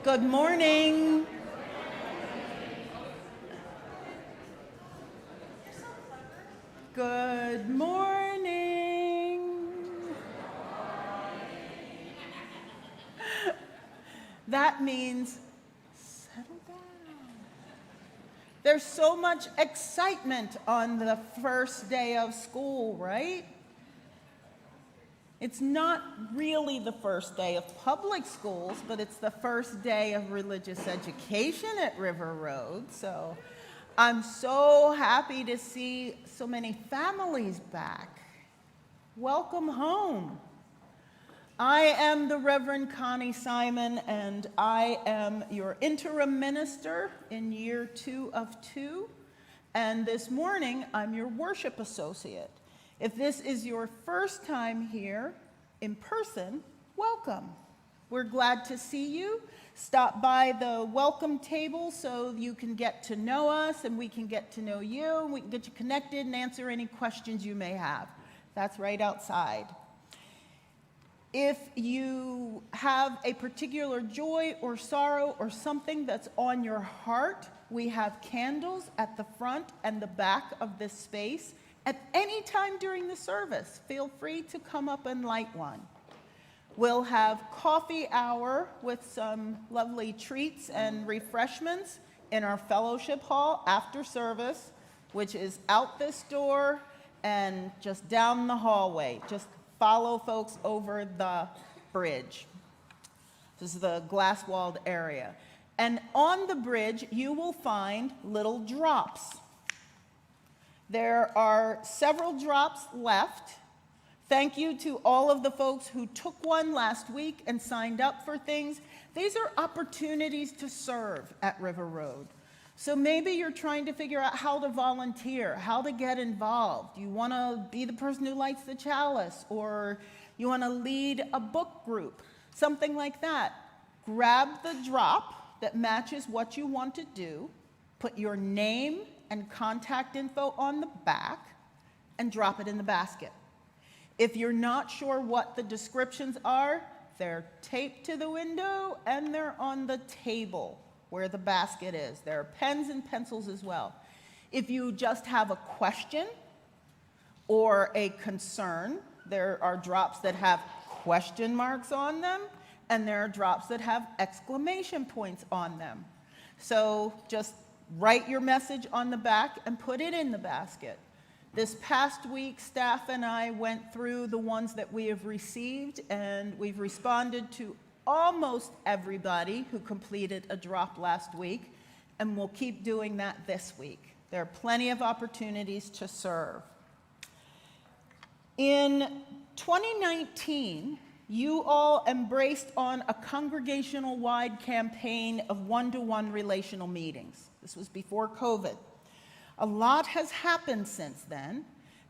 Good morning. Good morning. That means settle down. There's so much excitement on the first day of school, right? It's not really the first day of public schools, but it's the first day of religious education at River Road. So I'm so happy to see so many families back. Welcome home. I am the Reverend Connie Simon, and I am your interim minister in year 2 of 2. And this morning, I'm your worship associate. If this is your first time here in person, welcome. We're glad to see you. Stop by the welcome table so you can get to know us and we can get to know you, and we can get you connected and answer any questions you may have. That's right outside. If you have a particular joy or sorrow or something that's on your heart, we have candles at the front and the back of this space. At any time during the service, feel free to come up and light one. We'll have coffee hour with some lovely treats and refreshments in our fellowship hall after service, which is out this door and just down the hallway. Just follow folks over the bridge. This is the glass-walled area. And on the bridge, you will find little drops. There are several drops left. Thank you to all of the folks who took one last week and signed up for things. These are opportunities to serve at River Road. So maybe you're trying to figure out how to volunteer, how to get involved. You want to be the person who lights the chalice, or you want to lead a book group, something like that. Grab the drop that matches what you want to do, put your name and contact info on the back, and drop it in the basket. If you're not sure what the descriptions are, they're taped to the window and they're on the table where the basket is. There are pens and pencils as well. If you just have a question or a concern, there are drops that have question marks on them, and there are drops that have exclamation points on them. So just write your message on the back and put it in the basket. This past week, staff and I went through the ones that we have received, and we've responded to almost everybody who completed a drop last week, and we'll keep doing that this week. There are plenty of opportunities to serve. In 2019, you all embraced on a congregational-wide campaign of one-to-one relational meetings. This was before COVID. A lot has happened since then,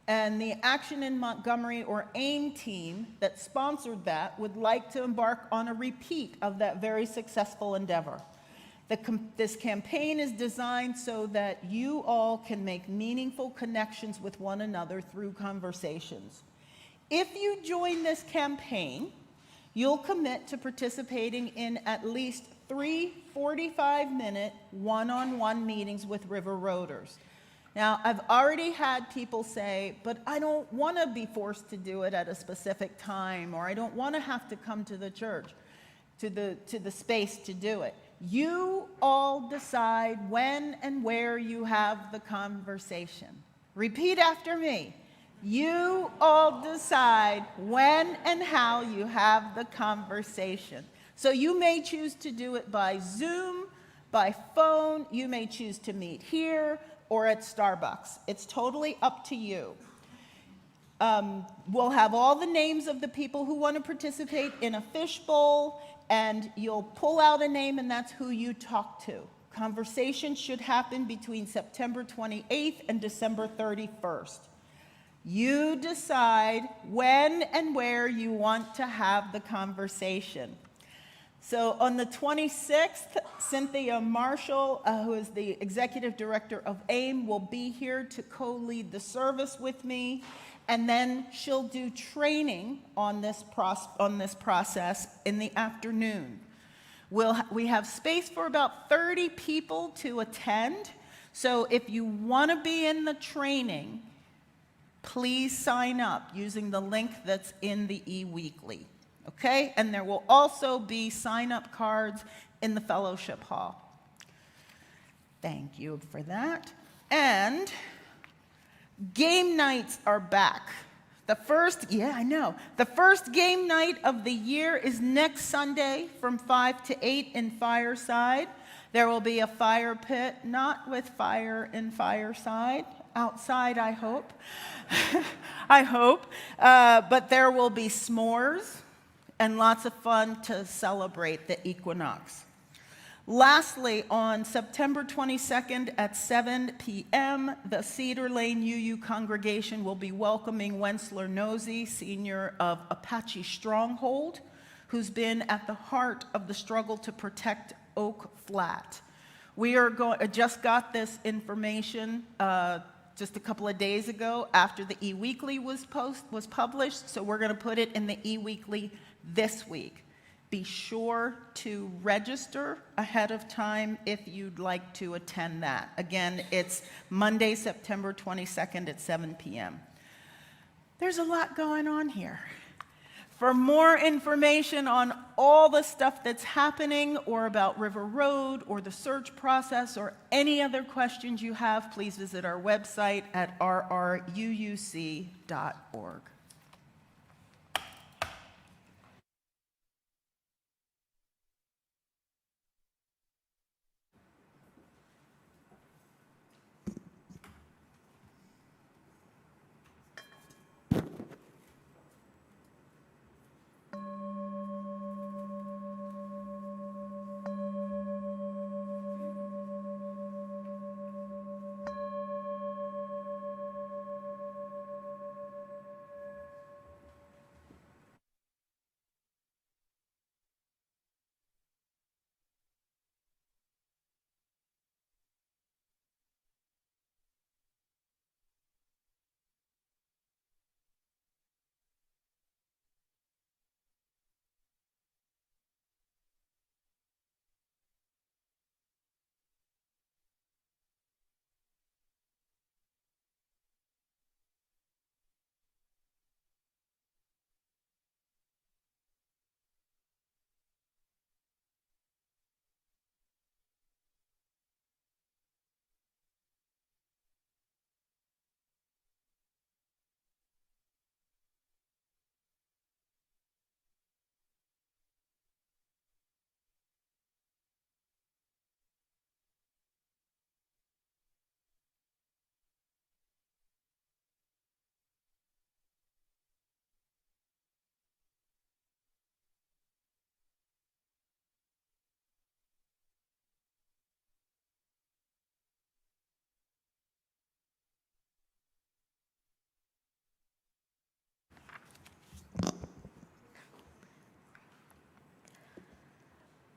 and the Action in Montgomery, or AIM team that sponsored that, would like to embark on a repeat of that very successful endeavor. This campaign is designed so that you all can make meaningful connections with one another through conversations. If you join this campaign, you'll commit to participating in at least 3 45-minute one-on-one meetings with River Roaders. Now, I've already had people say, but I don't want to be forced to do it at a specific time, or I don't want to have to come to the church, to the space to do it. You all decide when and where you have the conversation. Repeat after me. You all decide when and how you have the conversation. So you may choose to do it by Zoom, by phone, you may choose to meet here, or at Starbucks. It's totally up to you. We'll have all the names of the people who want to participate in a fishbowl, and you'll pull out a name, and that's who you talk to. Conversation should happen between September 28th and December 31st. You decide when and where you want to have the conversation. So on the 26th, Cynthia Marshall, who is the executive director of AIM, will be here to co-lead the service with me, and then she'll do training on this process in the afternoon. We have space for about 30 people to attend. So if you want to be in the training, please sign up using the link that's in the e-weekly, okay? And there will also be sign-up cards in the fellowship hall. Thank you for that. And game nights are back. The first game night of the year is next Sunday from 5 to 8 in Fireside. There will be a fire pit, not with fire in Fireside, outside, I hope. I hope. But there will be s'mores and lots of fun to celebrate the equinox. Lastly, on September 22nd at 7 p.m., the Cedar Lane UU congregation will be welcoming Wentzler Nosey, senior of Apache Stronghold, who's been at the heart of the struggle to protect Oak Flat. We just got this information just a couple of days ago after the e-weekly was published, so we're going to put it in the e-weekly this week. Be sure to register ahead of time if you'd like to attend that. Again, it's Monday, September 22nd at 7 p.m. There's a lot going on here. For more information on all the stuff that's happening or about River Road or the search process or any other questions you have, please visit our website at rruuc.org.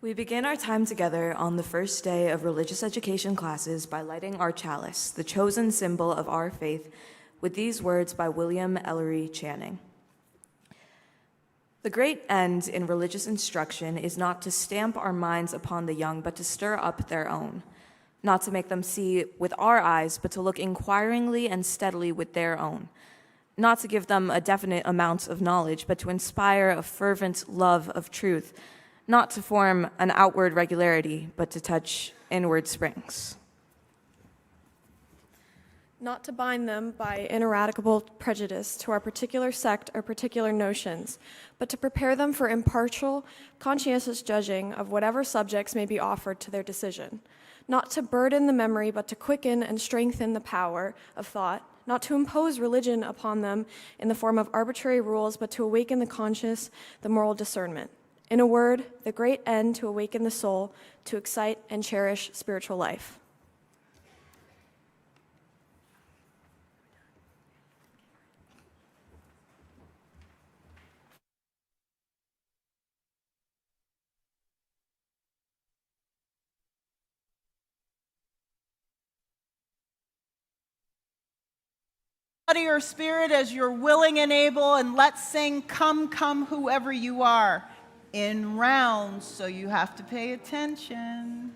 We begin our time together on the first day of religious education classes by lighting our chalice, the chosen symbol of our faith, with these words by William Ellery Channing. The great end in religious instruction is not to stamp our minds upon the young, but to stir up their own, not to make them see with our eyes, but to look inquiringly and steadily with their own, not to give them a definite amount of knowledge, but to inspire a fervent love of truth, not to form an outward regularity, but to touch inward springs. Not to bind them by ineradicable prejudice to our particular sect or particular notions, but to prepare them for impartial, conscientious judging of whatever subjects may be offered to their decision. Not to burden the memory, but to quicken and strengthen the power of thought. Not to impose religion upon them in the form of arbitrary rules, but to awaken the conscience, the moral discernment. In a word, the great end to awaken the soul, to excite and cherish spiritual life. Body or spirit as you're willing and able, and let's sing, "Come, come, whoever you are." in rounds, so you have to pay attention.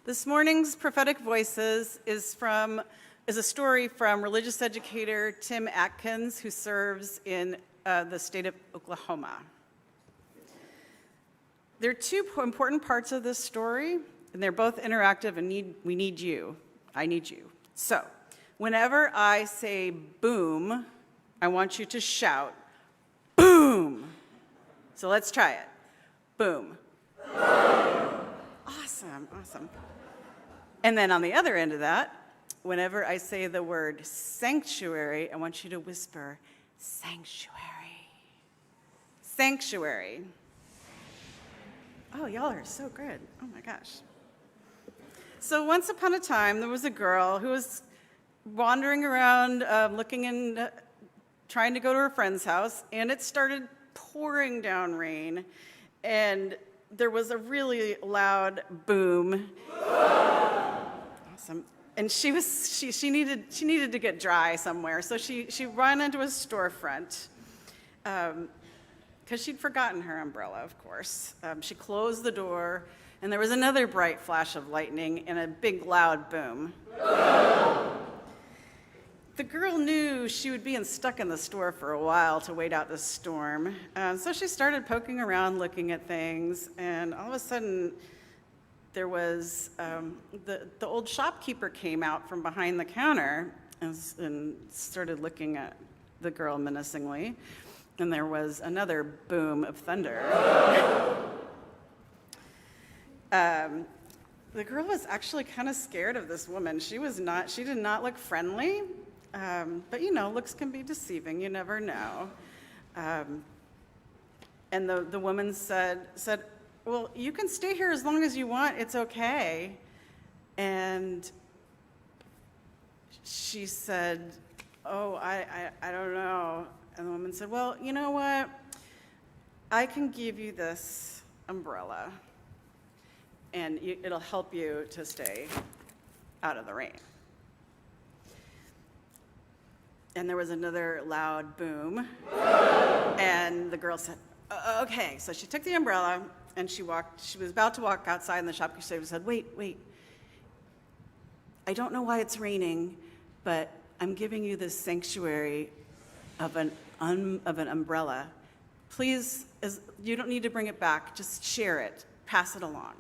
This morning's prophetic voices is a story from religious educator Tim Atkins, who serves in the state of Oklahoma. There are two important parts of this story, and they're both interactive, and we need you. I need you. So, whenever I say boom, I want you to shout, boom. So let's try it. Boom. Awesome, awesome. And then on the other end of that, whenever I say the word sanctuary, I want you to whisper, sanctuary. Sanctuary. Oh, y'all are so good. Oh my gosh. So once upon a time, there was a girl who was wandering around looking and trying to go to her friend's house, and it started pouring down rain, and there was a really loud boom. Awesome. And she needed to get dry somewhere, so she ran into a storefront because she'd forgotten her umbrella, of course. She closed the door, and there was another bright flash of lightning and a big loud boom. The girl knew she would be stuck in the store for a while to wait out the storm, so she started poking around, looking at things, and all of a sudden, there was the old shopkeeper came out from behind the counter and started looking at the girl menacingly, and there was another boom of thunder. The girl was actually kind of scared of this woman. She did not look friendly. But looks can be deceiving. You never know. And the woman said, well, you can stay here as long as you want. It's okay. And she said, oh, I don't know. And the woman said, well, you know what? I can give you this umbrella, and it'll help you to stay out of the rain. And there was another loud boom, and the girl said, okay. So she took the umbrella, and she was about to walk outside, and the shopkeeper said, wait. I don't know why it's raining, but I'm giving you this sanctuary of an umbrella. Please, you don't need to bring it back, just share it, pass it along.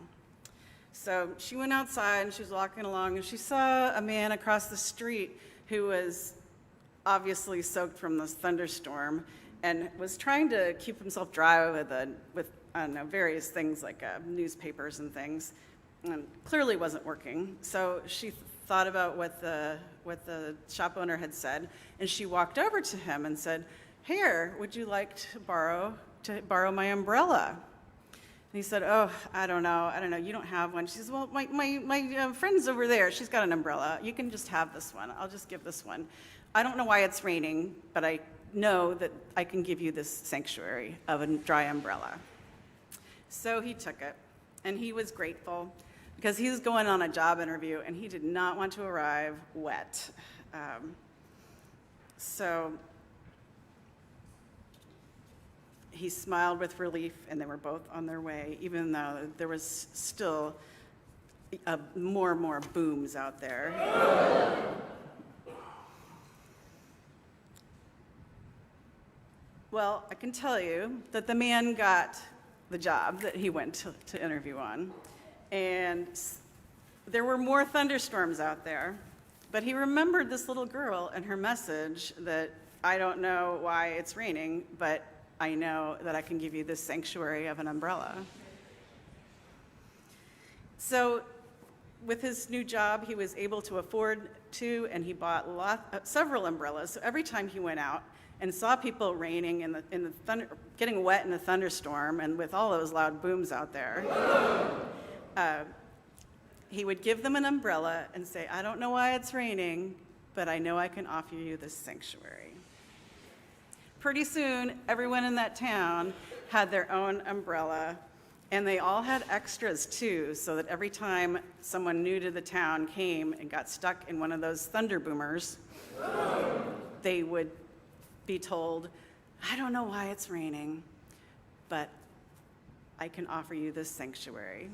So she went outside, and she was walking along, and she saw a man across the street who was obviously soaked from this thunderstorm and was trying to keep himself dry with I don't know, various things like newspapers and things, and clearly wasn't working. So she thought about what the shop owner had said, and she walked over to him and said, "Here, would you like to borrow my umbrella?" And he said, "Oh, I don't know, you don't have one." She says, "Well, my friend's over there, she's got an umbrella. You can just have this one. I'll just give this one. I don't know why it's raining, but I know that I can give you this sanctuary of a dry umbrella." So he took it, and he was grateful because he was going on a job interview, and he did not want to arrive wet. So he smiled with relief, and they were both on their way, even though there was still more and more booms out there. Well, I can tell you that the man got the job that he went to interview on, and there were more thunderstorms out there, but he remembered this little girl and her message that, "I don't know why it's raining, but I know that I can give you this sanctuary of an umbrella." So with his new job, he was able to afford to, and he bought several umbrellas. So every time he went out and saw people raining in the thunder, getting wet in the thunderstorm, and with all those loud booms out there, he would give them an umbrella and say, "I don't know why it's raining, but I know I can offer you this sanctuary." Pretty soon, everyone in that town had their own umbrella, and they all had extras too, so that every time someone new to the town came and got stuck in one of those thunder boomers, they would be told, "I don't know why it's raining, but I can offer you this sanctuary."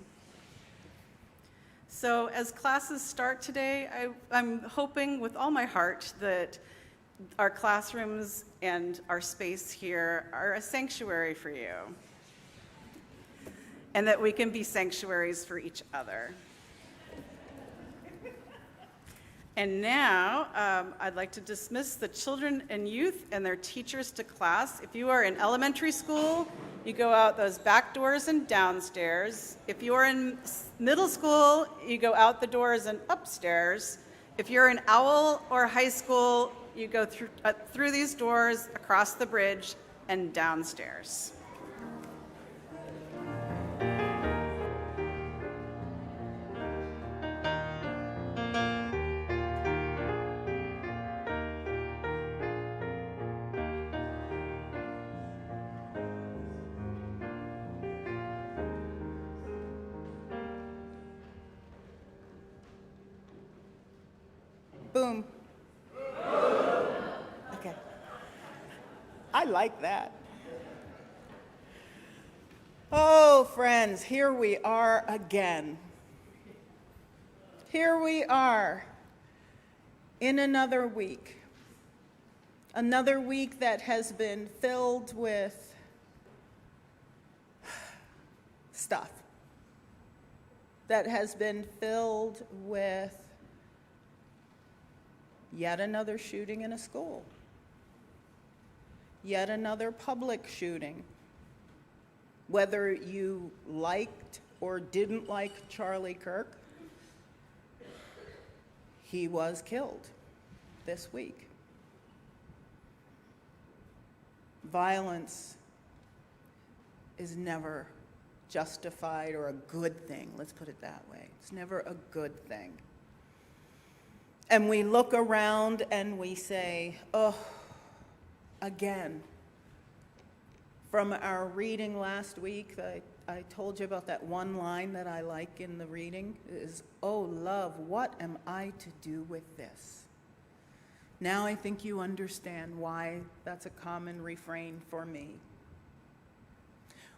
So as classes start today, I'm hoping with all my heart that our classrooms and our space here are a sanctuary for you, and that we can be sanctuaries for each other. And now, I'd like to dismiss the children and youth and their teachers to class. If you are in elementary school, you go out those back doors and downstairs. If you are in middle school, you go out the doors and upstairs. If you're in OWL or high school, you go through these doors, across the bridge, and downstairs. Boom. Okay. I like that. Oh, friends, here we are again. Here we are in another week. Another week that has been filled with stuff. That has been filled with yet another shooting in a school. Yet another public shooting. Whether you liked or didn't like Charlie Kirk, he was killed this week. Violence is never justified or a good thing. Let's put it that way. It's never a good thing. And we look around and we say, oh, again. From our reading last week, I told you about that one line that I like in the reading, is, oh, love, what am I to do with this? Now I think you understand why that's a common refrain for me.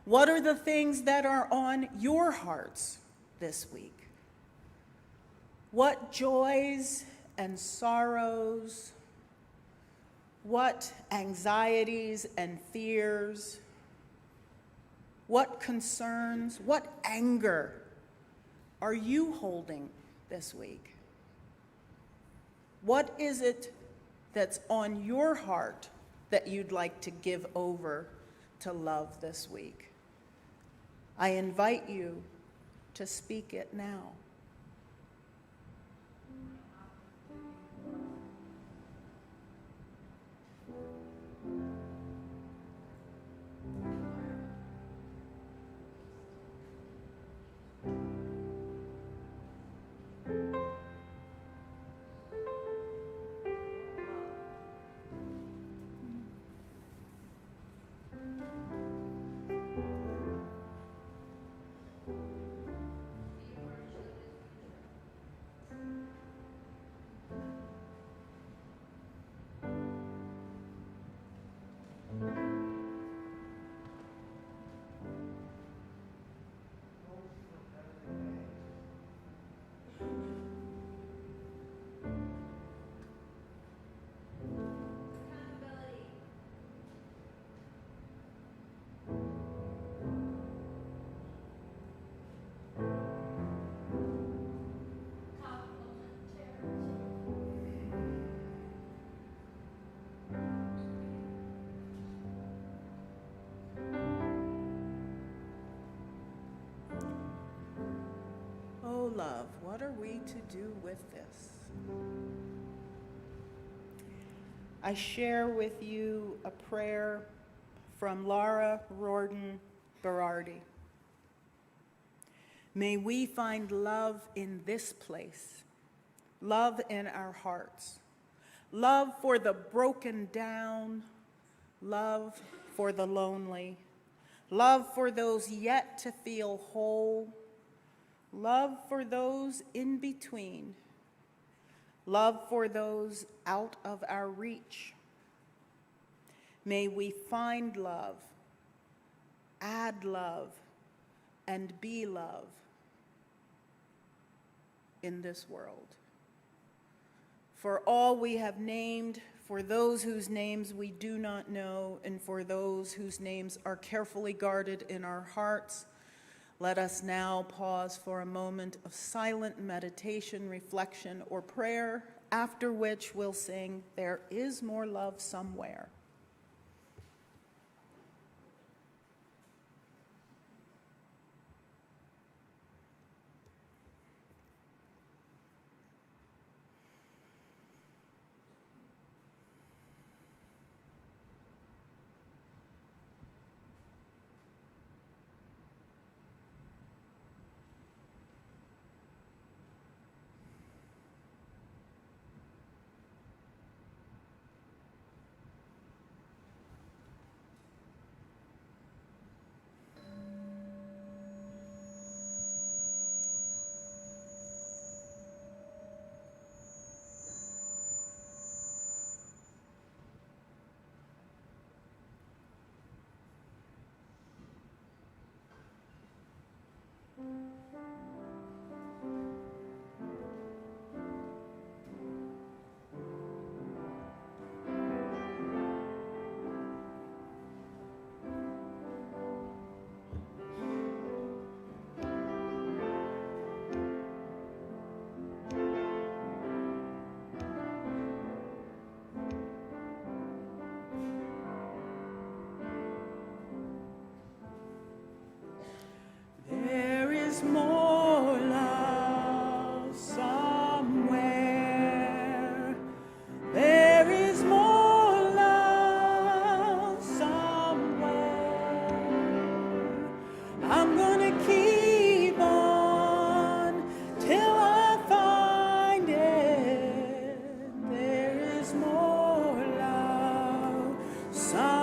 What are the things that are on your hearts this week? What joys and sorrows, what anxieties and fears, what concerns, what anger are you holding this week? What is it that's on your heart that you'd like to give over to love this week? I invite you to speak it now. love, what are we to do with this? I share with you a prayer from Laura Riordan Berardi. May we find love in this place, love in our hearts, love for the broken down, love for the lonely, love for those yet to feel whole, love for those in between, love for those out of our reach. May we find love, add love, and be love in this world. For all we have named, for those whose names we do not know, and for those whose names are carefully guarded in our hearts, let us now pause for a moment of silent meditation, reflection, or prayer, after which we'll sing, "There is more love somewhere." There is more love somewhere. There is more love somewhere. I'm gonna keep on till I find it. There is more love somewhere.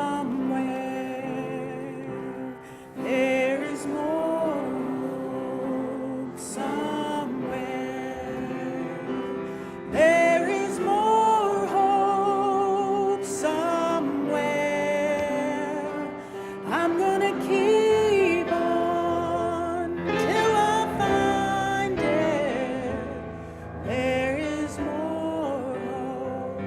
There is more somewhere. There is more hope somewhere. I'm gonna keep on till I find it. There is more hope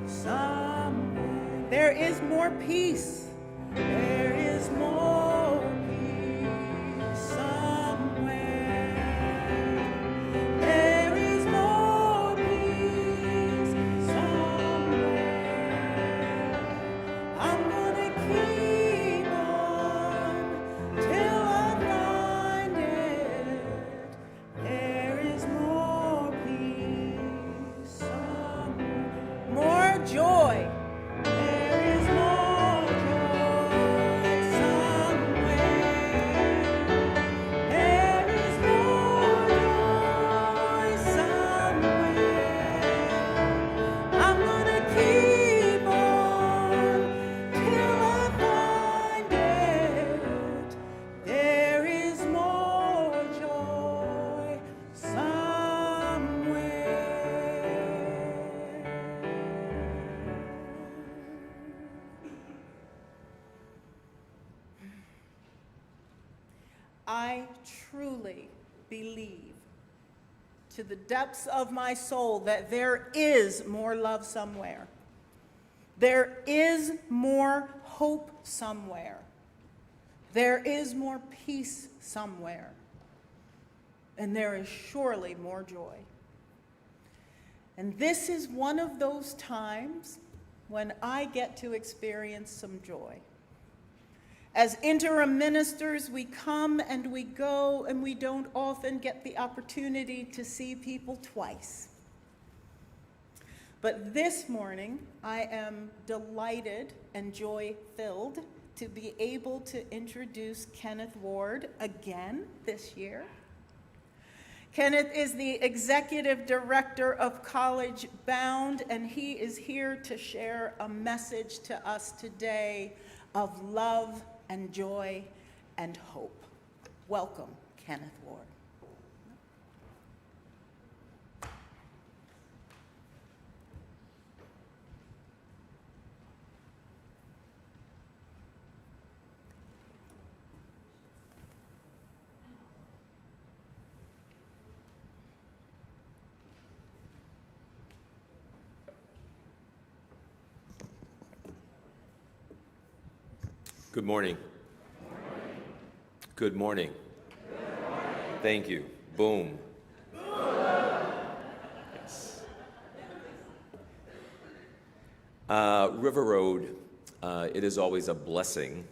somewhere. There is more peace. There is more peace somewhere. There is more peace somewhere. I'm gonna keep on till I find it. There is more peace somewhere. More joy. There is more joy somewhere. There is more joy somewhere. I'm gonna keep on till I find it. There is more joy somewhere. I truly believe to the depths of my soul that there is more love somewhere. There is more hope somewhere. There is more peace somewhere. And there is surely more joy. And this is one of those times when I get to experience some joy. As interim ministers, we come and we go, and we don't often get the opportunity to see people twice. But this morning, I am delighted and joy-filled to be able to introduce Kenneth Ward again this year. Kenneth is the Executive Director of College Bound, and he is here to share a message to us today of love and joy and hope. Welcome, Kenneth Ward. Good morning. Good morning. Thank you. Boom. Yes. River Road, it is always a blessing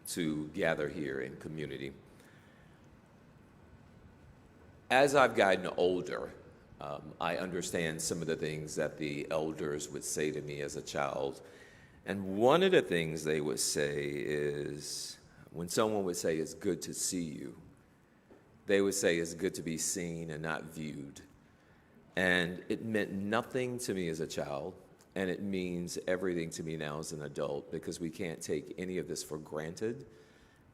to gather here in community. As I've gotten older, I understand some of the things that the elders would say to me as a child. And one of the things they would say is, when someone would say, "It's good to see you," they would say, "It's good to be seen and not viewed." And it meant nothing to me as a child, and it means everything to me now as an adult, because we can't take any of this for granted.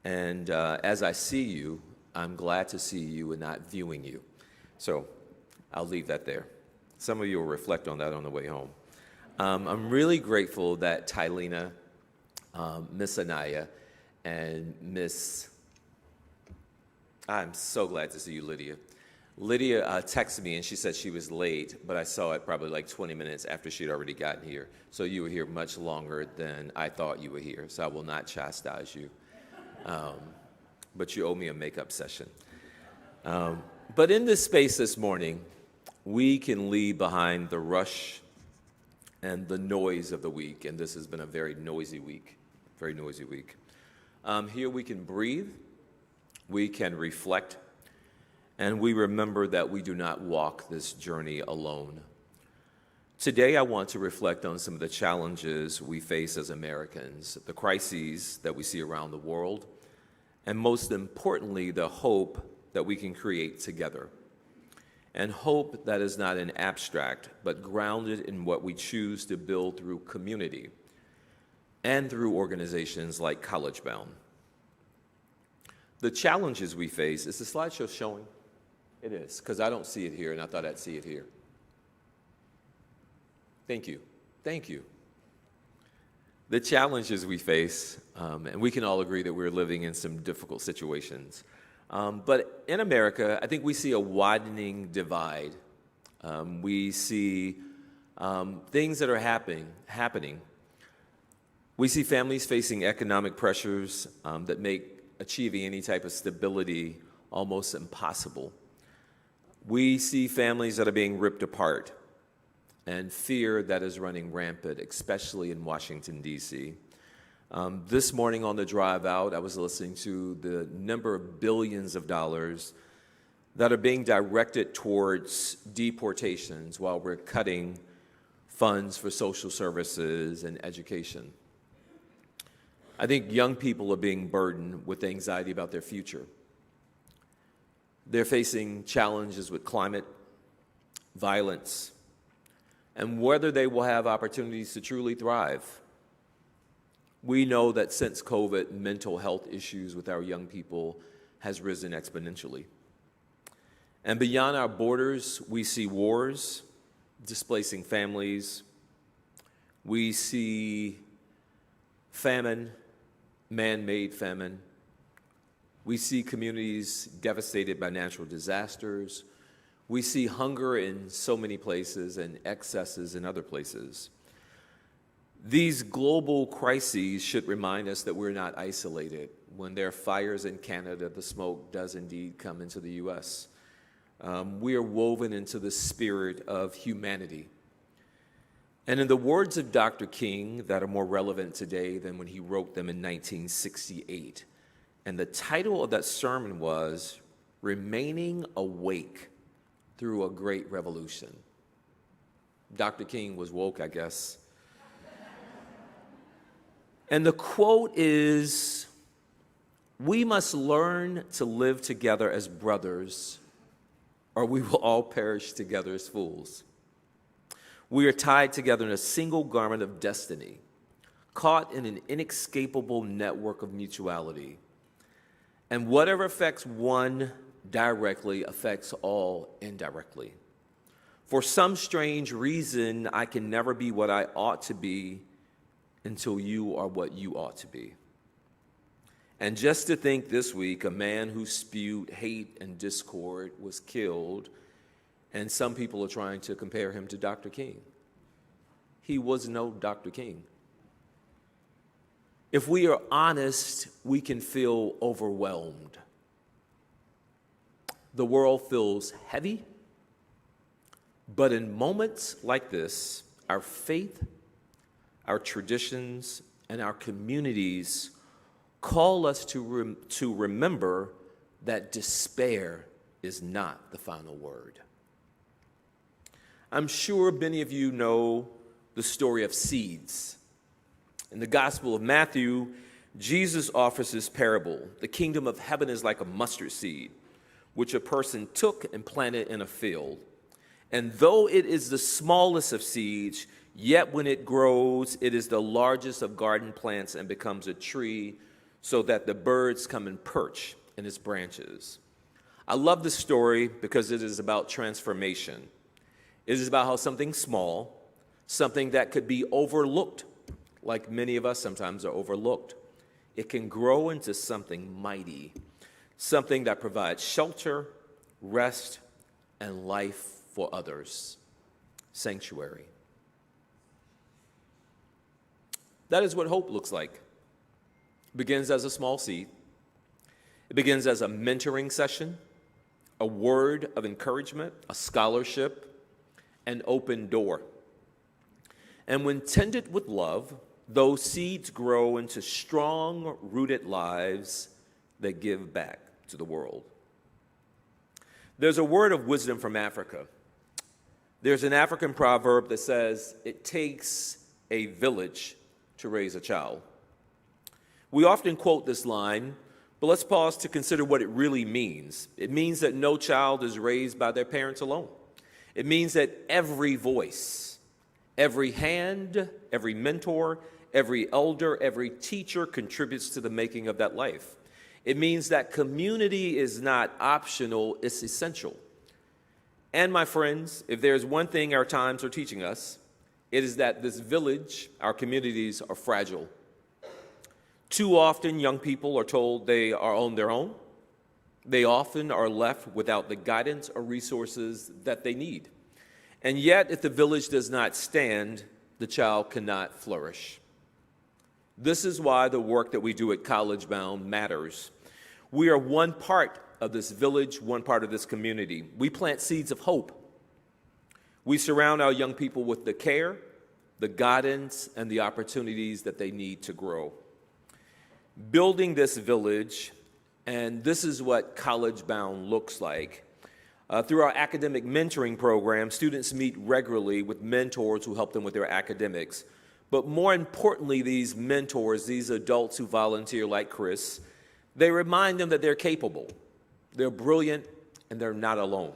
And as I see you, I'm glad to see you and not viewing you. So I'll leave that there. Some of you will reflect on that on the way home. I'm really grateful that Tylena, Miss Anaya, and I'm so glad to see you, Lydia. Lydia texted me and she said she was late, but I saw it probably like 20 minutes after she'd already gotten here. So you were here much longer than I thought you were here, so I will not chastise you. But you owe me a makeup session. But in this space this morning, we can leave behind the rush and the noise of the week, and this has been a very noisy week. Here we can breathe, we can reflect, and we remember that we do not walk this journey alone. Today I want to reflect on some of the challenges we face as Americans, the crises that we see around the world, and most importantly, the hope that we can create together. And hope that is not an abstract, but grounded in what we choose to build through community and through organizations like College Bound. The challenges we face, is the slideshow showing? It is, because I don't see it here, and I thought I'd see it here. Thank you. The challenges we face, and we can all agree that we're living in some difficult situations. But in America, I think we see a widening divide. We see things that are happening. We see families facing economic pressures that make achieving any type of stability almost impossible. We see families that are being ripped apart and fear that is running rampant, especially in Washington, D.C. This morning on the drive out, I was listening to the number of billions of dollars that are being directed towards deportations while we're cutting funds for social services and education. I think young people are being burdened with anxiety about their future. They're facing challenges with climate, violence, and whether they will have opportunities to truly thrive. We know that since COVID, mental health issues with our young people has risen exponentially. And beyond our borders, we see wars displacing families. We see famine, man-made famine. We see communities devastated by natural disasters. We see hunger in so many places and excesses in other places. These global crises should remind us that we're not isolated. When there are fires in Canada, the smoke does indeed come into the U.S. We are woven into the spirit of humanity. And in the words of Dr. King that are more relevant today than when he wrote them in 1968, and the title of that sermon was Remaining Awake Through a Great Revolution. Dr. King was woke, I guess. And the quote is, "We must learn to live together as brothers, or we will all perish together as fools. We are tied together in a single garment of destiny, caught in an inescapable network of mutuality. And whatever affects one directly affects all indirectly. For some strange reason, I can never be what I ought to be until you are what you ought to be." And just to think this week, a man who spewed hate and discord was killed, and some people are trying to compare him to Dr. King. He was no Dr. King. If we are honest, we can feel overwhelmed. The world feels heavy, but in moments like this, our faith, our traditions, and our communities call us to remember that despair is not the final word. I'm sure many of you know the story of seeds. In the Gospel of Matthew, Jesus offers this parable. The kingdom of heaven is like a mustard seed, which a person took and planted in a field. And though it is the smallest of seeds, yet when it grows, it is the largest of garden plants and becomes a tree, so that the birds come and perch in its branches. I love this story because it is about transformation. It is about how something small, something that could be overlooked, like many of us sometimes are overlooked, it can grow into something mighty, something that provides shelter, rest, and life for others. Sanctuary. That is what hope looks like. It begins as a small seed. It begins as a mentoring session, a word of encouragement, a scholarship, an open door. And when tended with love, those seeds grow into strong, rooted lives that give back to the world. There's a word of wisdom from Africa. There's an African proverb that says, "It takes a village to raise a child." We often quote this line, but let's pause to consider what it really means. It means that no child is raised by their parents alone. It means that every voice, every hand, every mentor, every elder, every teacher contributes to the making of that life. It means that community is not optional, it's essential. And my friends, if there's one thing our times are teaching us, it is that this village, our communities, are fragile. Too often, young people are told they are on their own. They often are left without the guidance or resources that they need. And yet, if the village does not stand, the child cannot flourish. This is why the work that we do at College Bound matters. We are one part of this village, one part of this community. We plant seeds of hope. We surround our young people with the care, the guidance, and the opportunities that they need to grow. Building this village, and this is what College Bound looks like. Through our academic mentoring program, students meet regularly with mentors who help them with their academics. But more importantly, these mentors, these adults who volunteer like Chris, they remind them that they're capable, they're brilliant, and they're not alone.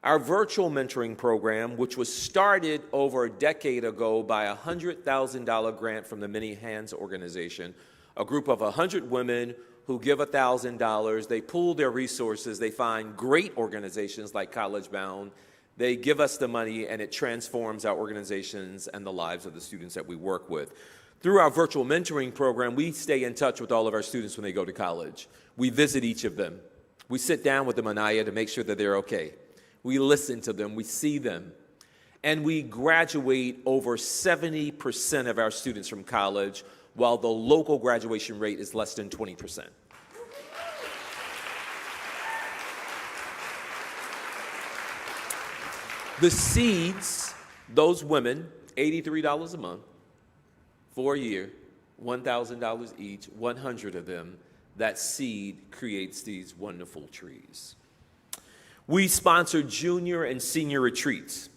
Our virtual mentoring program, which was started over a decade ago by a $100,000 grant from the Many Hands organization, a group of 100 women who give $1,000. They pool their resources. They find great organizations like College Bound. They give us the money, and it transforms our organizations and the lives of the students that we work with. Through our virtual mentoring program, we stay in touch with all of our students when they go to college. We visit each of them. We sit down with them, Anaya, to make sure that they're okay. We listen to them. We see them. And we graduate over 70% of our students from college, while the local graduation rate is less than 20%. The seeds, those women, $83 a month for a year, $1,000 each, 100 of them. That seed creates these wonderful trees. We sponsor junior and senior retreats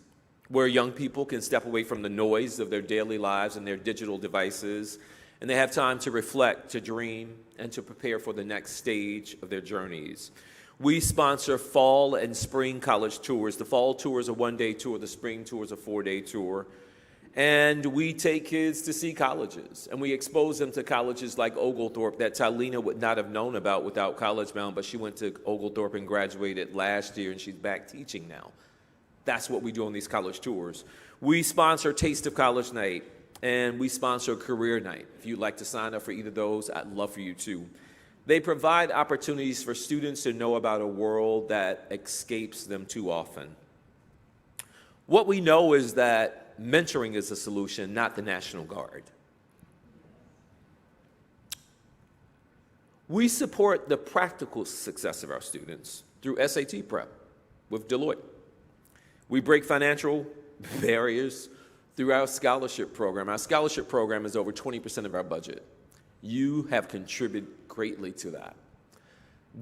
where young people can step away from the noise of their daily lives and their digital devices, and they have time to reflect, to dream, and to prepare for the next stage of their journeys. We sponsor fall and spring college tours. The fall tour is a one-day tour. The spring tour is a 4-day tour. And we take kids to see colleges, and we expose them to colleges like Oglethorpe that Tylena would not have known about without College Bound, but she went to Oglethorpe and graduated last year, and she's back teaching now. That's what we do on these college tours. We sponsor Taste of College Night, and we sponsor Career Night. If you'd like to sign up for either of those, I'd love for you to. They provide opportunities for students to know about a world that escapes them too often. What we know is that mentoring is a solution, not the National Guard. We support the practical success of our students through SAT prep with Deloitte. We break financial barriers through our scholarship program. Our scholarship program is over 20% of our budget. You have contributed greatly to that.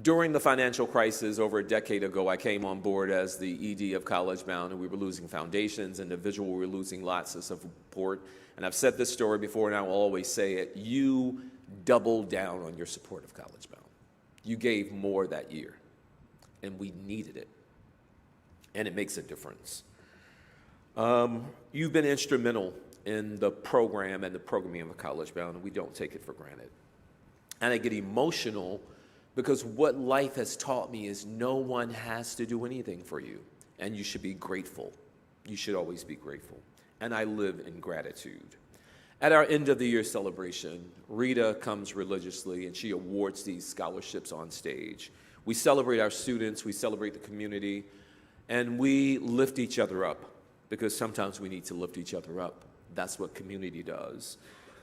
During the financial crisis over a decade ago, I came on board as the ED of College Bound, and we were losing foundations, individual, we were losing lots of support. And I've said this story before, and I will always say it. You doubled down on your support of College Bound. You gave more that year, and we needed it. And it makes a difference. You've been instrumental in the program and the programming of College Bound, and we don't take it for granted. And I get emotional because what life has taught me is no one has to do anything for you, and you should be grateful. You should always be grateful. And I live in gratitude. At our end of the year celebration, Rita comes religiously, and she awards these scholarships on stage. We celebrate our students, we celebrate the community, and we lift each other up, because sometimes we need to lift each other up. That's what community does.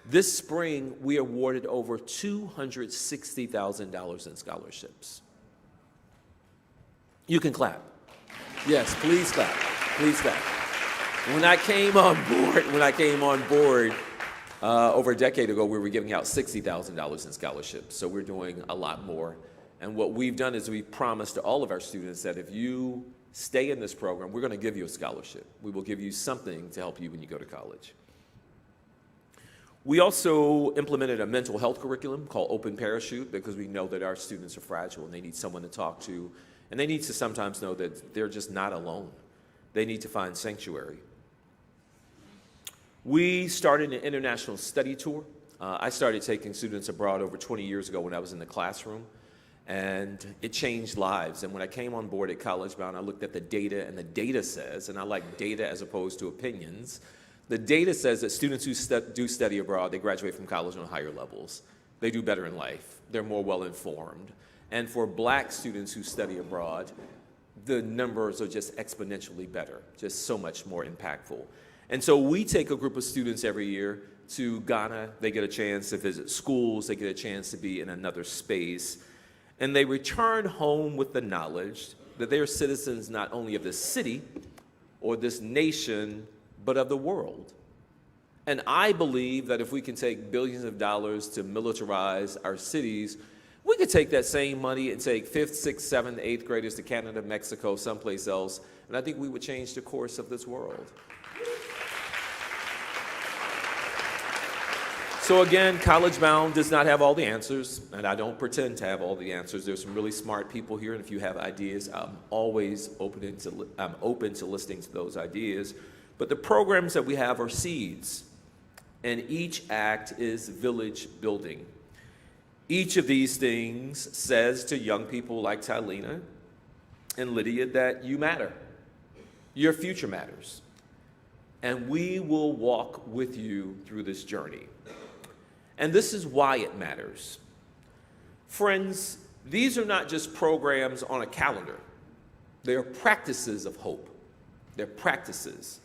This spring, we awarded over $260,000 in scholarships. You can clap. Yes, please clap. Please clap. When I came on board over a decade ago, we were giving out $60,000 in scholarships. So we're doing a lot more. And what we've done is we've promised to all of our students that if you stay in this program, we're going to give you a scholarship. We will give you something to help you when you go to college. We also implemented a mental health curriculum called Open Parachute because we know that our students are fragile and they need someone to talk to, and they need to sometimes know that they're just not alone. They need to find sanctuary. We started an international study tour. I started taking students abroad over 20 years ago when I was in the classroom, and it changed lives. And when I came on board at College Bound, I looked at the data, and the data says, and I like data as opposed to opinions, the data says that students who do study abroad, they graduate from college on higher levels. They do better in life. They're more well-informed. And for black students who study abroad, the numbers are just exponentially better, just so much more impactful. And so we take a group of students every year to Ghana. They get a chance to visit schools. They get a chance to be in another space. And they return home with the knowledge that they are citizens not only of this city or this nation, but of the world. And I believe that if we can take billions of dollars to militarize our cities, we could take that same money and take 5th, 6th, 7th, 8th graders to Canada, Mexico, someplace else, and I think we would change the course of this world. So again, College Bound does not have all the answers, and I don't pretend to have all the answers. There's some really smart people here, and if you have ideas, I'm always open to listening to those ideas. But the programs that we have are seeds, and each act is village building. Each of these things says to young people like Tylena and Lydia that you matter. Your future matters. And we will walk with you through this journey. And this is why it matters. Friends, these are not just programs on a calendar. They are practices of hope. They're practices.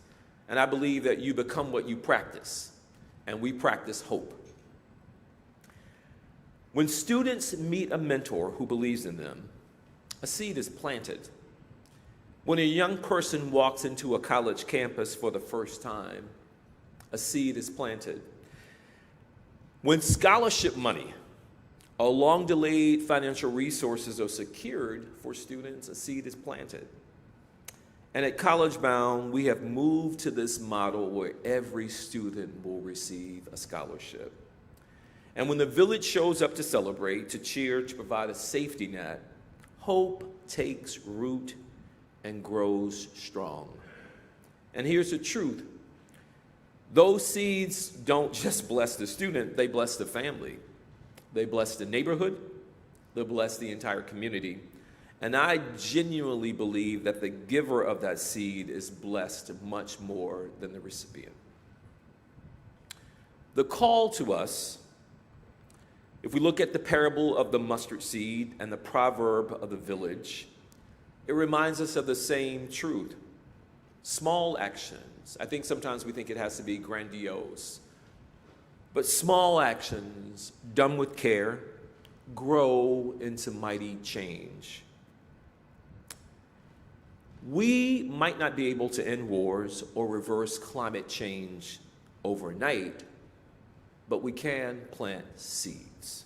And I believe that you become what you practice. And we practice hope. When students meet a mentor who believes in them, a seed is planted. When a young person walks into a college campus for the first time, a seed is planted. When scholarship money or long-delayed financial resources are secured for students, a seed is planted. And at College Bound, we have moved to this model where every student will receive a scholarship. And when the village shows up to celebrate, to cheer, to provide a safety net, hope takes root and grows strong. And here's the truth. Those seeds don't just bless the student, they bless the family. They bless the neighborhood, they bless the entire community. And I genuinely believe that the giver of that seed is blessed much more than the recipient. The call to us, if we look at the parable of the mustard seed and the proverb of the village, it reminds us of the same truth. Small actions. I think sometimes we think it has to be grandiose. But small actions done with care grow into mighty change. We might not be able to end wars or reverse climate change overnight, but we can plant seeds.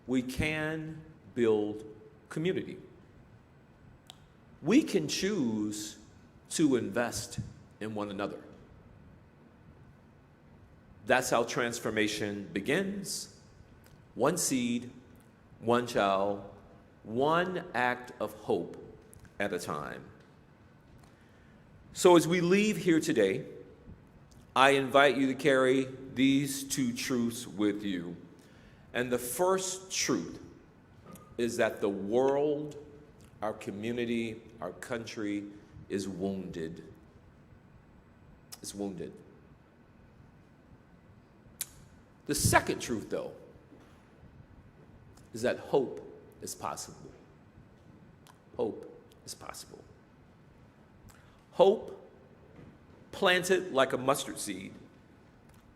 We can build community. We can choose to invest in one another. That's how transformation begins. One seed, one child, one act of hope at a time. So as we leave here today, I invite you to carry these two truths with you. And the first truth is that the world, our community, our country is wounded. It's wounded. The second truth, though, is that hope is possible. Hope is possible. Hope planted like a mustard seed.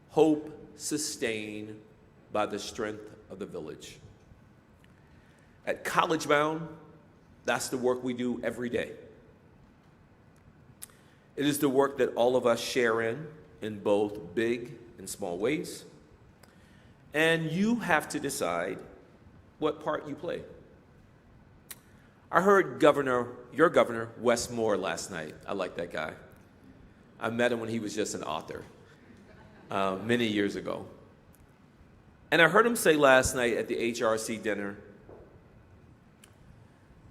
Hope sustained by the strength of the village. At College Bound, that's the work we do every day. It is the work that all of us share in both big and small ways. And you have to decide what part you play. I heard your governor, Wes Moore, last night. I like that guy. I met him when he was just an author many years ago. And I heard him say last night at the HRC dinner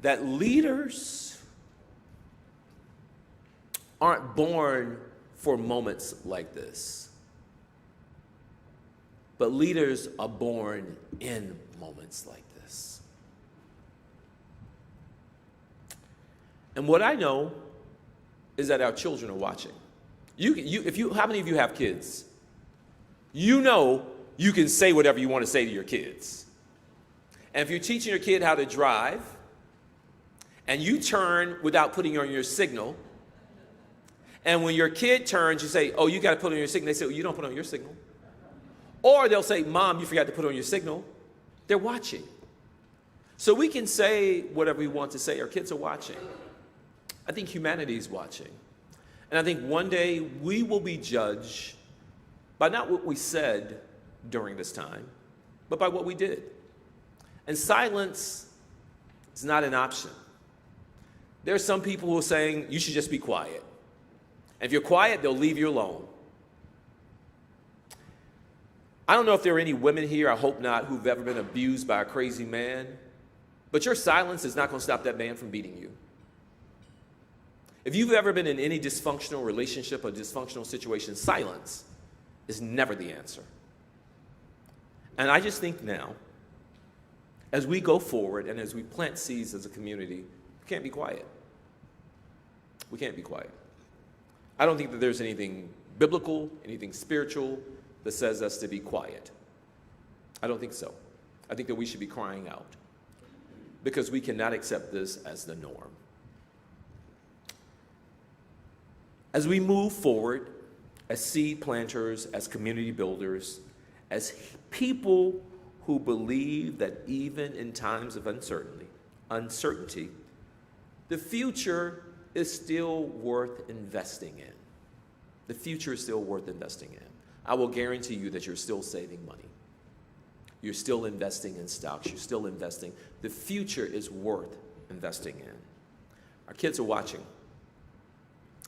that leaders aren't born for moments like this, but leaders are born in moments like this. And what I know is that our children are watching. How many of you have kids? You know you can say whatever you want to say to your kids. And if you're teaching your kid how to drive, and you turn without putting on your signal, and when your kid turns, you say, oh, you got to put on your signal. They say, oh, you don't put on your signal. Or they'll say, Mom, you forgot to put on your signal. They're watching. So we can say whatever we want to say. Our kids are watching. I think humanity is watching. And I think one day we will be judged by not what we said during this time, but by what we did. And silence is not an option. There are some people who are saying you should just be quiet. And if you're quiet, they'll leave you alone. I don't know if there are any women here, I hope not, who've ever been abused by a crazy man, but your silence is not going to stop that man from beating you. If you've ever been in any dysfunctional relationship or dysfunctional situation, silence is never the answer. And I just think now, as we go forward and as we plant seeds as a community, we can't be quiet. We can't be quiet. I don't think that there's anything biblical, anything spiritual that says us to be quiet. I don't think so. I think that we should be crying out because we cannot accept this as the norm. As we move forward as seed planters, as community builders, as people who believe that even in times of uncertainty, the future is still worth investing in. the future is still worth investing in. I will guarantee you that you're still saving money. You're still investing in stocks. You're still investing. The future is worth investing in. Our kids are watching,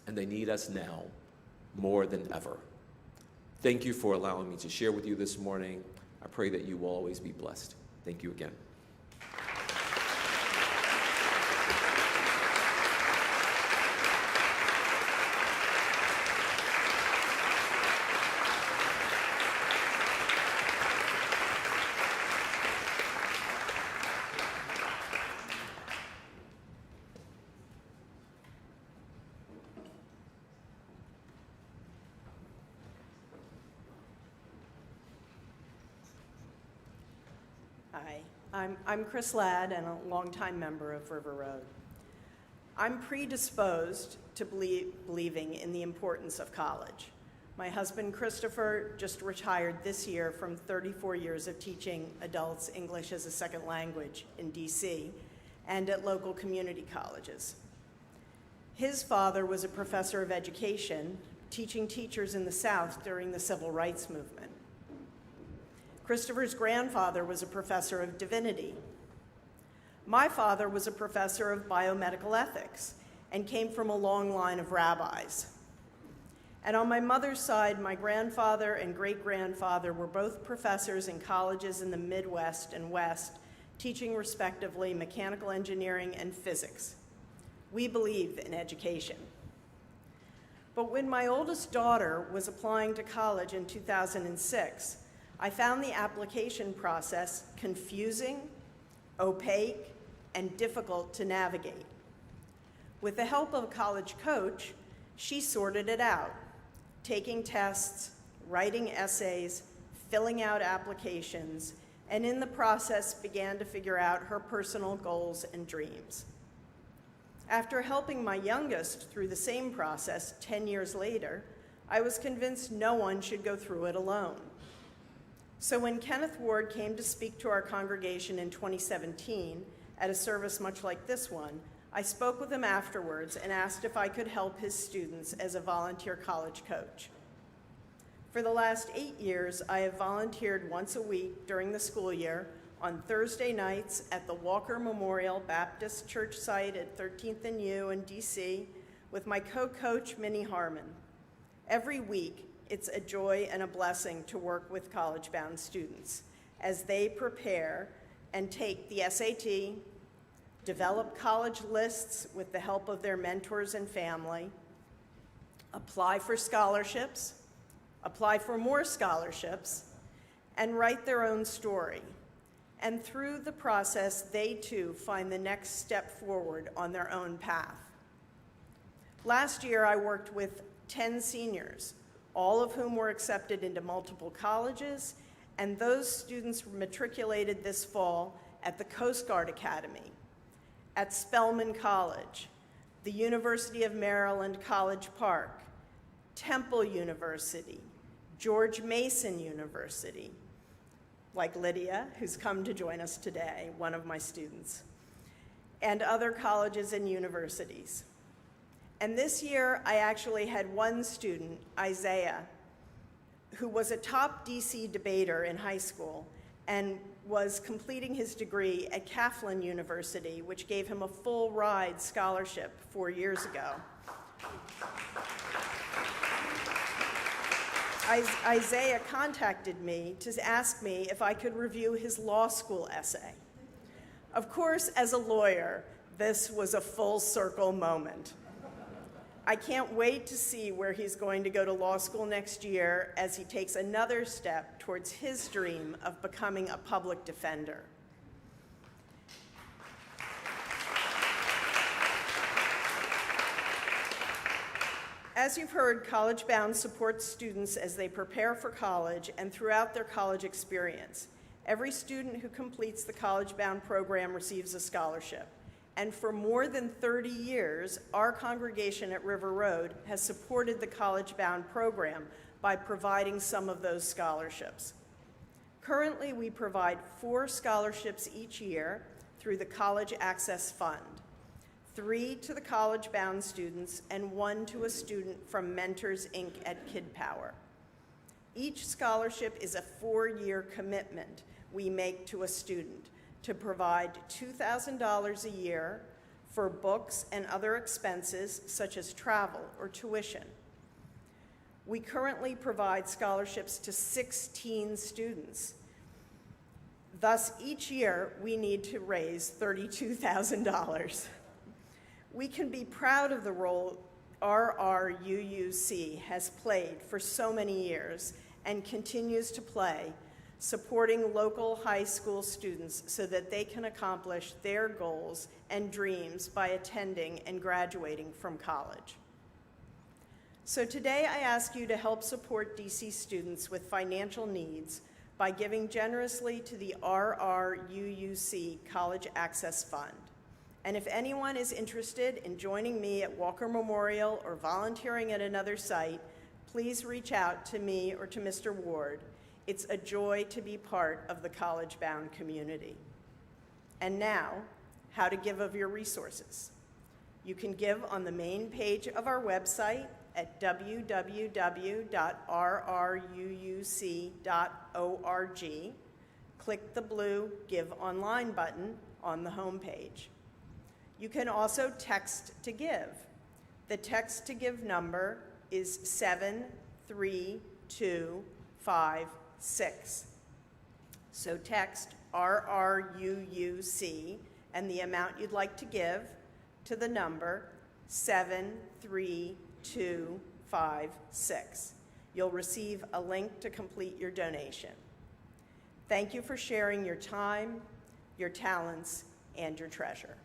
and they need us now more than ever. Thank you for allowing me to share with you this morning. I pray that you will always be blessed. Thank you again. Hi, I'm Chris Ladd and a longtime member of River Road. I'm predisposed to believing in the importance of college. My husband Christopher just retired this year from 34 years of teaching adults English as a second language in DC and at local community colleges. His father was a professor of education, teaching teachers in the South during the Civil Rights Movement. Christopher's grandfather was a professor of divinity. My father was a professor of biomedical ethics and came from a long line of rabbis. And on my mother's side, my grandfather and great-grandfather were both professors in colleges in the Midwest and West, teaching respectively mechanical engineering and physics. We believe in education. But when my oldest daughter was applying to college in 2006, I found the application process confusing, opaque, and difficult to navigate. With the help of a college coach, she sorted it out, taking tests, writing essays, filling out applications, and in the process began to figure out her personal goals and dreams. After helping my youngest through the same process 10 years later, I was convinced no one should go through it alone. So when Kenneth Ward came to speak to our congregation in 2017 at a service much like this one, I spoke with him afterwards and asked if I could help his students as a volunteer college coach. For the last 8 years, I have volunteered once a week during the school year on Thursday nights at the Walker Memorial Baptist Church site at 13th and U in DC with my co-coach, Minnie Harmon. Every week, it's a joy and a blessing to work with college-bound students as they prepare and take the SAT, develop college lists with the help of their mentors and family, apply for scholarships, apply for more scholarships, and write their own story. And through the process, they too find the next step forward on their own path. Last year, I worked with 10 seniors, all of whom were accepted into multiple colleges, and those students matriculated this fall at the Coast Guard Academy, at Spelman College, the University of Maryland College Park, Temple University, George Mason University, like Lydia, who's come to join us today, one of my students, and other colleges and universities. And this year, I actually had one student, Isaiah, who was a top DC debater in high school and was completing his degree at Claflin University, which gave him a full ride scholarship 4 years ago. Isaiah contacted me to ask me if I could review his law school essay. Of course, as a lawyer, this was a full circle moment. I can't wait to see where he's going to go to law school next year as he takes another step towards his dream of becoming a public defender. As you've heard, College Bound supports students as they prepare for college and throughout their college experience. Every student who completes the College Bound program receives a scholarship. And for more than 30 years, our congregation at River Road has supported the College Bound program by providing some of those scholarships. Currently, we provide 4 scholarships each year through the College Access Fund. 3 to the college-bound students, and 1 to a student from Mentors, Inc. at Kid Power. Each scholarship is a 4-year commitment we make to a student to provide $2,000 a year for books and other expenses such as travel or tuition. We currently provide scholarships to 16 students. Thus, each year we need to raise $32,000. We can be proud of the role RRUUC has played for so many years and continues to play, supporting local high school students so that they can accomplish their goals and dreams by attending and graduating from college. So today I ask you to help support DC students with financial needs by giving generously to the RRUUC College Access Fund. And if anyone is interested in joining me at Walker Memorial or volunteering at another site, please reach out to me or to Mr. Ward. It's a joy to be part of the college-bound community. And now, how to give of your resources. You can give on the main page of our website at www.rruuc.org. Click the blue Give Online button on the homepage. You can also text to give. The text to give number is 73256. So text RRUUC and the amount you'd like to give to the number 73256. You'll receive a link to complete your donation. Thank you for sharing your time, your talents, and your treasure.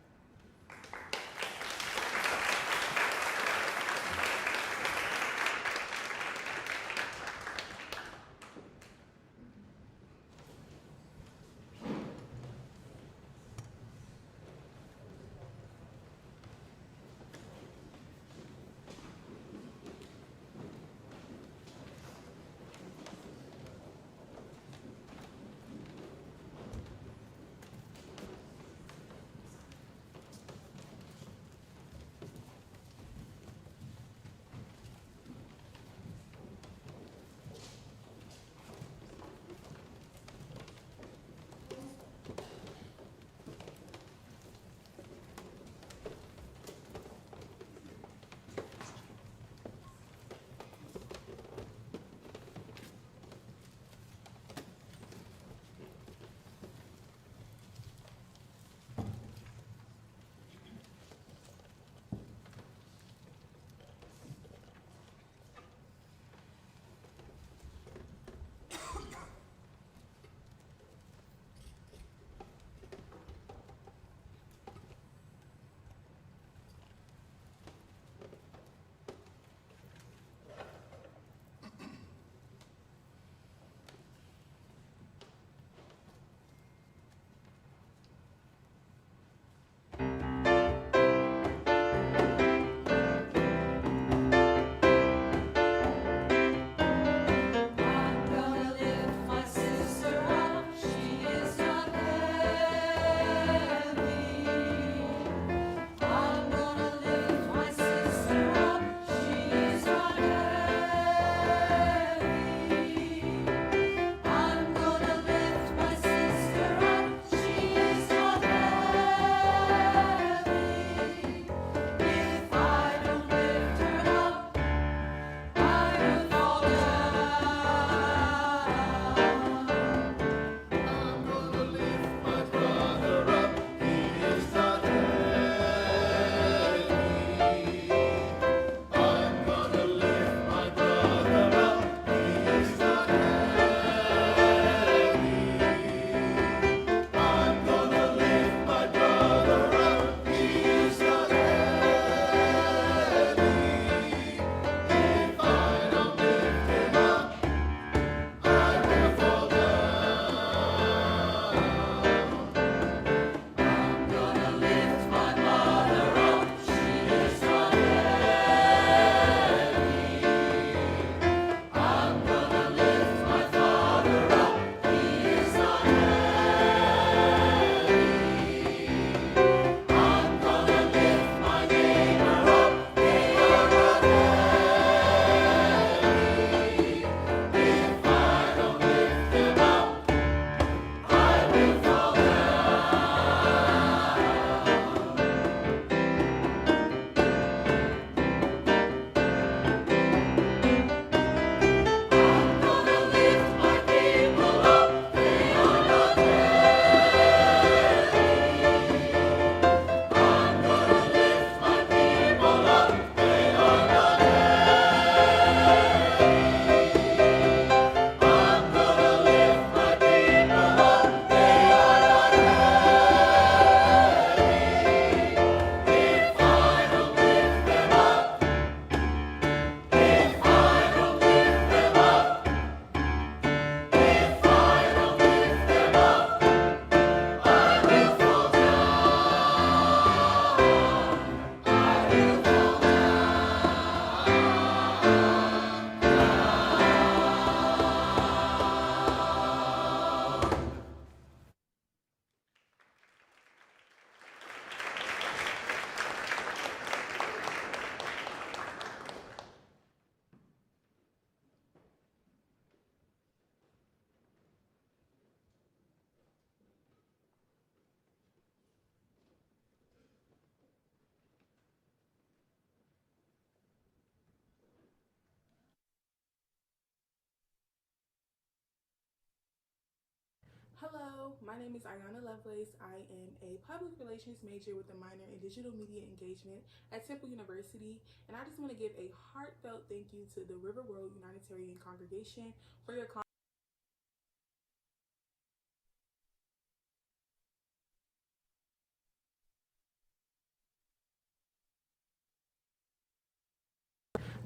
Hello, my name is Ayana Lovelace. I am a public relations major with a minor in digital media engagement at Temple University, and I just want to give a heartfelt thank you to the River Road Unitarian Congregation for your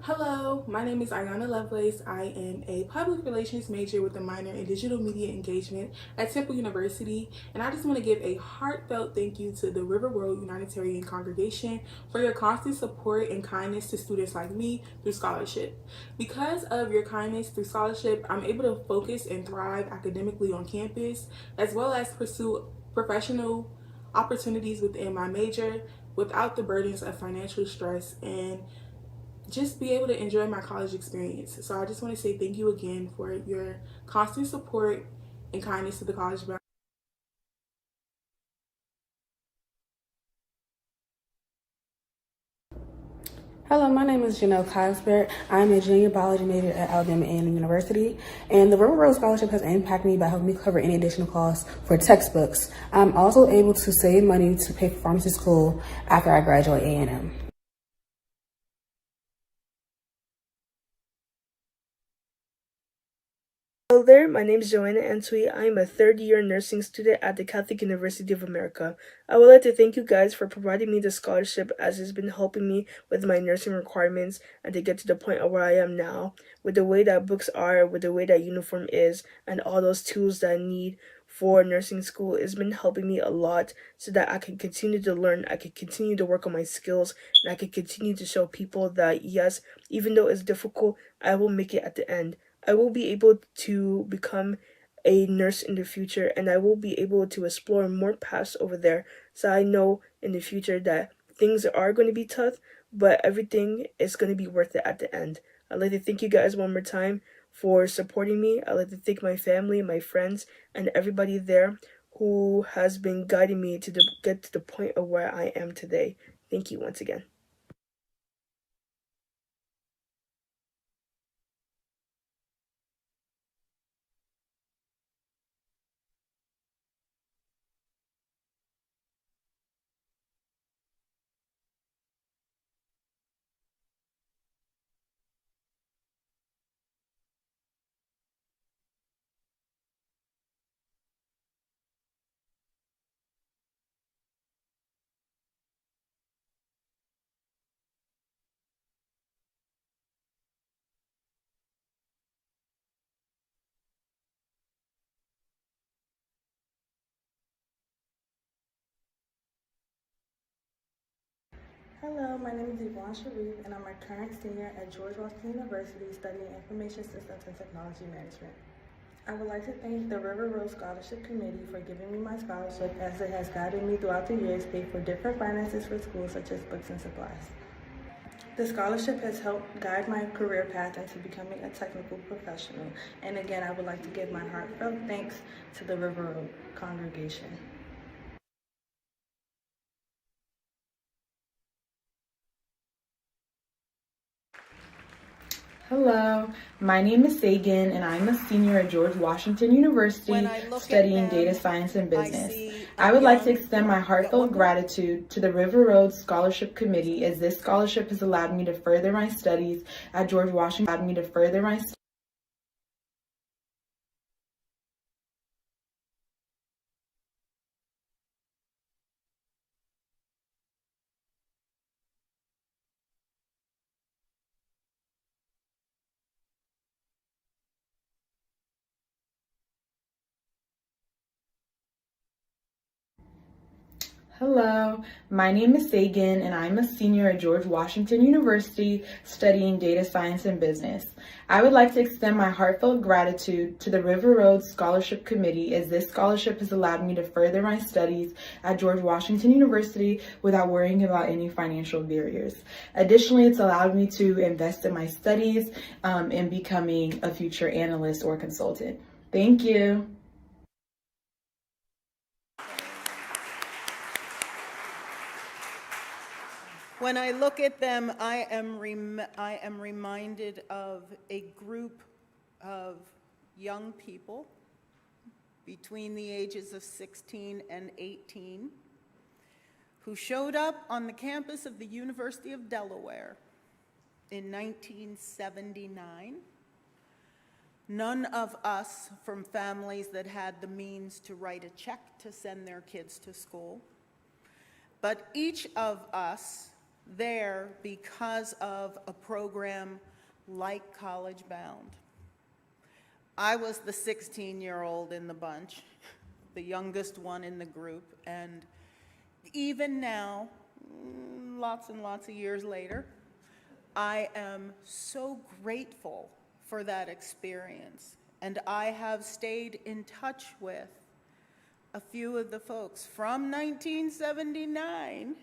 Hello, my name is Ayana Lovelace. I am a public relations major with a minor in digital media engagement at Temple University, and I just want to give a heartfelt thank you to the River Road Unitarian Congregation for your constant support and kindness to students like me through scholarship. Because of your kindness through scholarship, I'm able to focus and thrive academically on campus, as well as pursue professional opportunities within my major without the burdens of financial stress and just be able to enjoy my college experience. So I just want to say thank you again for your constant support and kindness to the college. Hello, my name is Janelle Cosbert. I'm a junior biology major at Alabama A&M University, and the River Road Scholarship has impacted me by helping me cover any additional costs for textbooks. I'm also able to save money to pay for pharmacy school after I graduate A&M. Hello there, my name is Joanna Antwi. I am a third-year nursing student at the Catholic University of America. I would like to thank you guys for providing me the scholarship, as it's been helping me with my nursing requirements and to get to the point of where I am now, with the way that books are, with the way that uniform is, and all those tools that I need for nursing school. It's been helping me a lot so that I can continue to learn, I can continue to work on my skills, and I can continue to show people that, yes, even though it's difficult, I will make it at the end. I will be able to become a nurse in the future, and I will be able to explore more paths over there. So I know in the future that things are going to be tough, but everything is going to be worth it at the end. I'd like to thank you guys one more time for supporting me. I'd like to thank my family, my friends, and everybody there who has been guiding me to get to the point of where I am today. Thank you once again. Hello, my name is Yvonne Sharif, and I'm a current senior at George Washington University studying Information Systems and Technology Management. I would like to thank the River Road Scholarship Committee for giving me my scholarship, as it has guided me throughout the years, pay for different finances for school, such as books and supplies. The scholarship has helped guide my career path into becoming a technical professional. And again, I would like to give my heartfelt thanks to the River Road congregation. Hello, my name is Sagan, and I'm a senior at George Washington University studying data science and business. I would like to extend my heartfelt gratitude to the River Road Scholarship Committee, as this scholarship has allowed me to further my studies at George Washington. Hello, my name is Sagan, and I'm a senior at George Washington University studying data science and business. I would like to extend my heartfelt gratitude to the River Road Scholarship Committee, as this scholarship has allowed me to further my studies at George Washington University without worrying about any financial barriers. Additionally, it's allowed me to invest in my studies and becoming a future analyst or consultant. Thank you. When I look at them, I am reminded of a group of young people between the ages of 16 and 18 who showed up on the campus of the University of Delaware in 1979. None of us from families that had the means to write a check to send their kids to school, but each of us there because of a program like College Bound. I was the 16-year-old in the bunch, the youngest one in the group, and even now, lots and lots of years later, I am so grateful for that experience. And I have stayed in touch with a few of the folks from 1979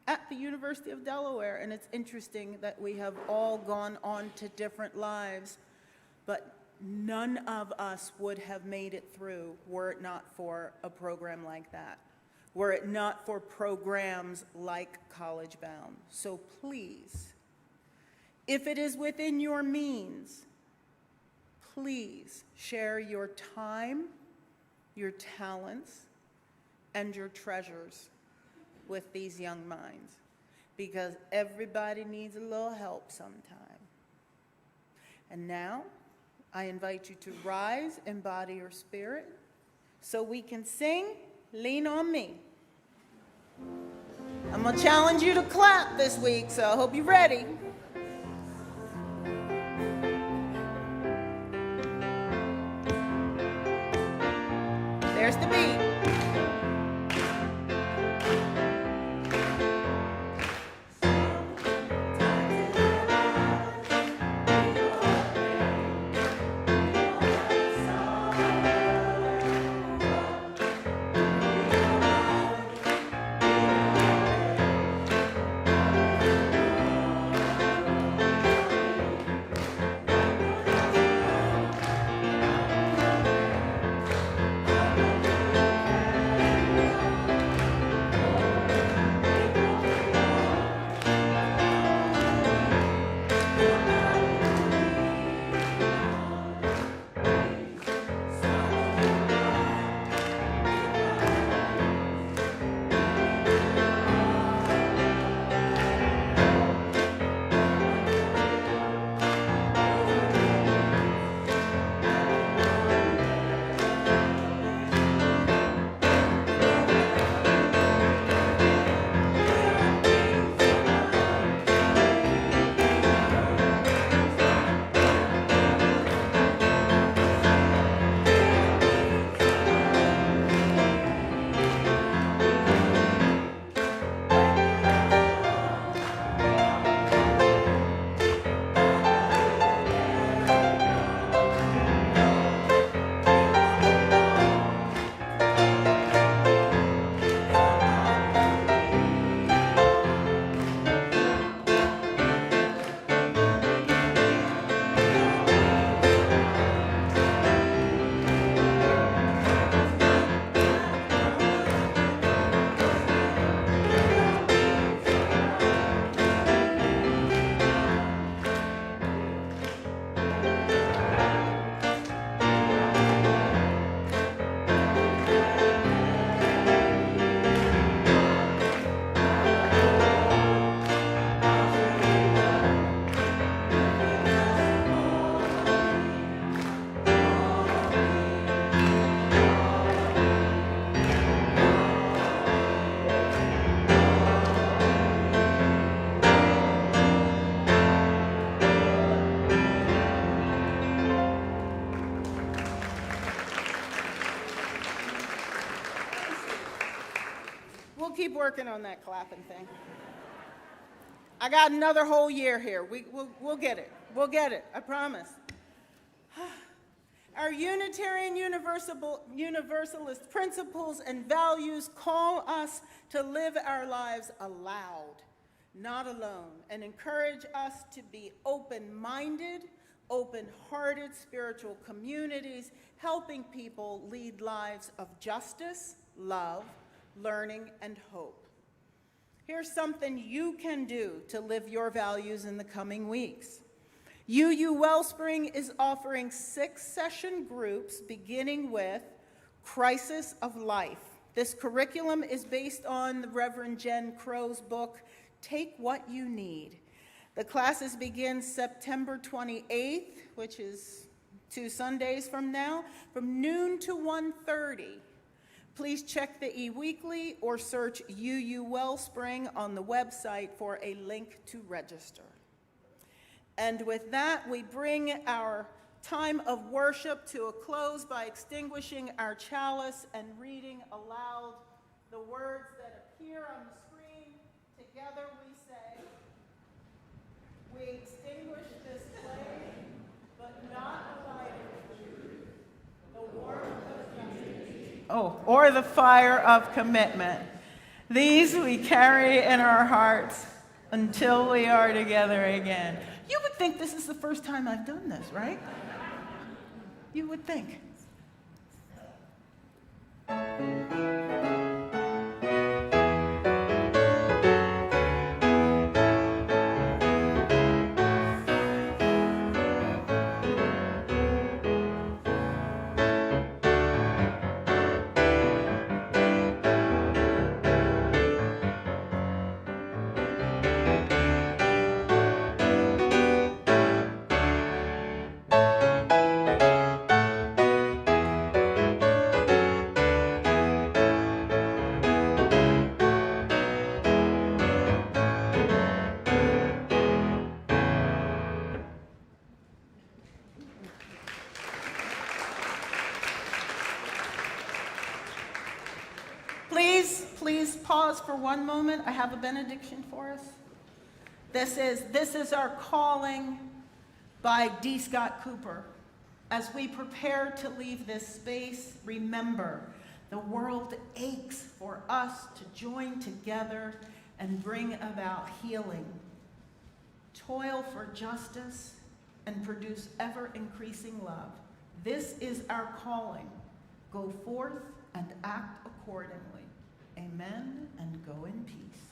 at the University of Delaware. And it's interesting that we have all gone on to different lives, but none of us would have made it through were it not for a program like that, were it not for programs like College Bound. So please, if it is within your means, please share your time, your talents, and your treasures with these young minds, because everybody needs a little help sometime. And now, I invite you to rise, embody your spirit, so we can sing Lean on Me. I'm gonna challenge you to clap this week, so I hope you're ready. There's the beat. We'll keep working on that clapping thing. I got another whole year here. We'll get it. We'll get it, I promise. Our Unitarian Universalist principles and values call us to live our lives aloud, not alone, and encourage us to be open-minded, open-hearted spiritual communities, helping people lead lives of justice, love, learning, and hope. Here's something you can do to live your values in the coming weeks. UU Wellspring is offering 6 session groups beginning with Crisis of Life. This curriculum is based on the Reverend Jen Crow's book, Take What You Need. The classes begin September 28th, which is 2 Sundays from now, from noon to 1:30. Please check the e-weekly or search UU Wellspring on the website for a link to register. And with that, we bring our time of worship to a close by extinguishing our chalice and reading aloud the words that appear on the screen. Together we say, "We extinguish this flame, but not the light of truth, the warmth of justice, or the fire of commitment. These we carry in our hearts until we are together again." You would think this is the first time I've done this, right? You would think. Please pause for one moment. I have a benediction for us. This is our calling by D. Scott Cooper. As we prepare to leave this space, remember, the world aches for us to join together and bring about healing. Toil for justice and produce ever-increasing love. This is our calling. Go forth and act accordingly. Amen, and go in peace.